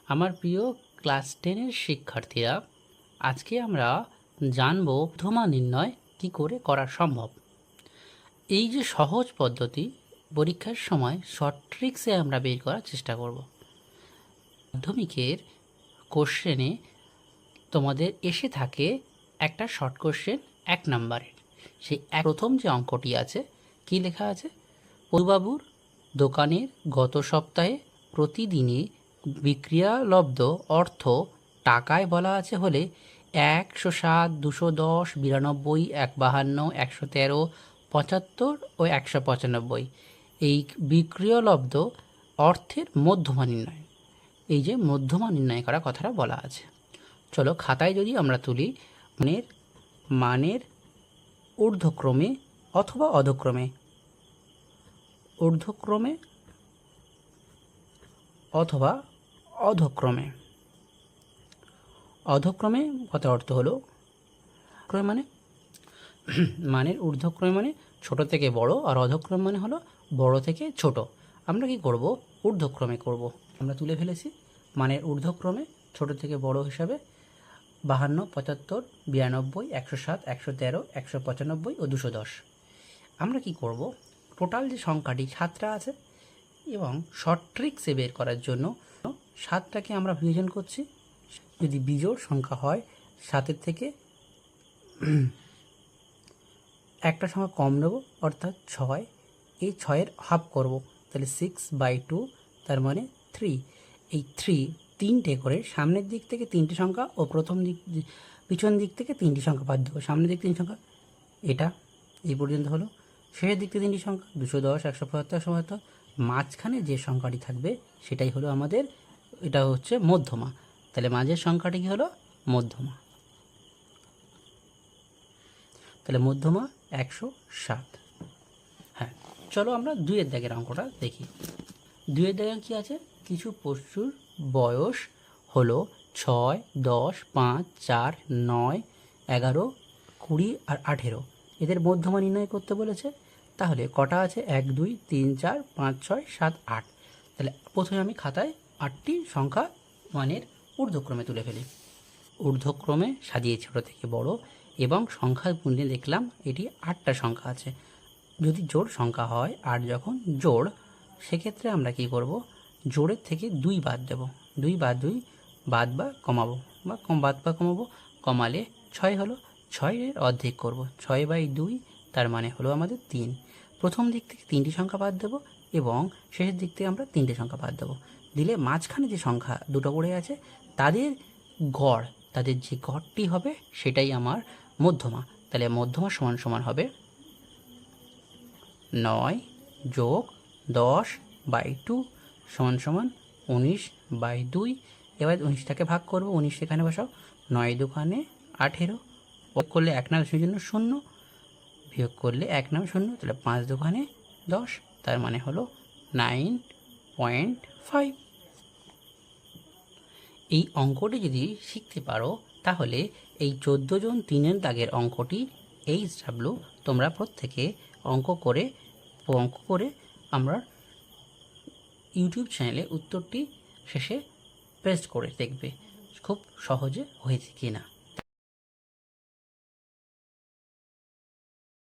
আমার প্রিয় ক্লাস 10-এর শিক্ষার্থীরা, আজকে আমরা জানব মধ্যমা নির্ণয় কি করে করা সম্ভব। এই যে সহজ পদ্ধতি, পরীক্ষার সময় শর্ট ট্রিক্সে আমরা বের করার চেষ্টা করব। মাধ্যমিকের কোশ্চেনে তোমাদের এসে থাকে একটা শর্ট কোশ্চেন 1 নাম্বারের। সেই প্রথম যে অঙ্কটি আছে, কি লেখা আছে? পূর্বাবুর দোকানের গত সপ্তাহে প্রতিদিনে বিক্রিয়ালব্ধ অর্থ টাকায় বলা আছে হলে 107, 210, 92, 152, 113, 75 ও 195 এই বিক্রিয়ালব্ধ অর্থের মধ্যমা নির্ণয়। এই যে মধ্যমা নির্ণয় করা কথাটা বলা আছে। চলো খাতায় যদি আমরা তুলি, মানের ঊর্ধ্বক্রমে অথবা অধক্রমে, ঊর্ধ্বক্রমে অথবা অধক্রমে। অধক্রমে কত অর্থ হলো? মানে মানের ঊর্ধ্বক্রমে মানে ছোট থেকে বড়, আর অধক্রম মানে হলো বড় থেকে ছোট। আমরা কি করব? ঊর্ধ্বক্রমে করব। আমরা তুলে ফেলেছি মানের ঊর্ধ্বক্রমে ছোট থেকে বড় হিসাবে 52, 75, 92, 107, 113, 195 ও 210। আমরা কি করব? টোটাল যে সংখ্যাটি 7টা আছে এবং শর্ট ট্রিক্সে বের করার জন্য 7টাকে আমরা বিয়োজন করছি। যদি বিজোড় সংখ্যা হয় 7-এর থেকে একটা সংখ্যা কম নেব, অর্থাৎ 6। এই 6-এর হাফ করব, তাহলে 6/2, তার মানে 3। এই 3 করে সামনের দিক থেকে 3টে সংখ্যা ও পিছন দিক থেকে 3টি সংখ্যা বাদ দেবো। সামনের দিক 3 সংখ্যা, এটা এই পর্যন্ত হলো। শেষের দিক থেকে 3টি সংখ্যা 210, 175, 175। মাঝখানে যে সংখ্যাটি থাকবে সেটাই হলো আমাদের, এটা হচ্ছে মধ্যমা। তাহলে মাঝের সংখ্যাটি কি হলো? মধ্যমা। তাহলে মধ্যমা 107। হ্যাঁ, চলো আমরা 2-এর দাগের অঙ্কটা দেখি। 2-এর দাগে কী আছে? কিছু পশুর বয়স হলো 6, 10, 5, 4, 9, 11, 20 আর 18। এদের মধ্যমা নির্ণয় করতে বলেছে। তাহলে কটা আছে? 1, 2, 3, 4, 5, 6, 7, 8। তাহলে প্রথমে আমি খাতায় 8টি সংখ্যা মানের ঊর্ধ্বক্রমে তুলে ফেলি। ঊর্ধ্বক্রমে সাজিয়ে ছোট থেকে বড়, এবং সংখ্যা গুণে দেখলাম এটি 8টা সংখ্যা আছে। যদি জোড় সংখ্যা হয়, 8 যখন জোড়, সেক্ষেত্রে আমরা কি করব? জোড়ের থেকে 2 বাদ দেব। 2 বাদ 2 বাদ বা কমাবো, বা কমাবো। কমালে 6 হলো। 6-এর অর্ধেক করব, 6/2, তার মানে হলো আমাদের 3। প্রথম দিক থেকে 3টি সংখ্যা বাদ দেব এবং শেষের দিক থেকে আমরা 3টে সংখ্যা বাদ দেবো। দিলে মাঝখানে যে সংখ্যা দুটো পড়ে আছে তাদের গড়, তাদের যে গড়টি হবে সেটাই আমার মধ্যমা। তাহলে মধ্যমা সমান সমান হবে 9 যোগ 10/2 সমান সমান 19/2। এবার 19টাকে ভাগ করব, 19 এখানে বসাও। 9 দুগুণে 18, যোগ করলে 1 নাম জন্য 0, বিয়োগ করলে 1 নাম 0, তাহলে 5 দুগুণে 10, তার মানে হলো 9.5। এই অঙ্কটি যদি শিখতে পারো তাহলে এই 14 জন 3-এর দাগের অঙ্কটি HW তোমরা প্রত্যেকে অঙ্ক করে আমরা ইউটিউব চ্যানেলে উত্তরটি শেষে পেস্ট করে দেখবে খুব সহজে হয়েছে কিনা।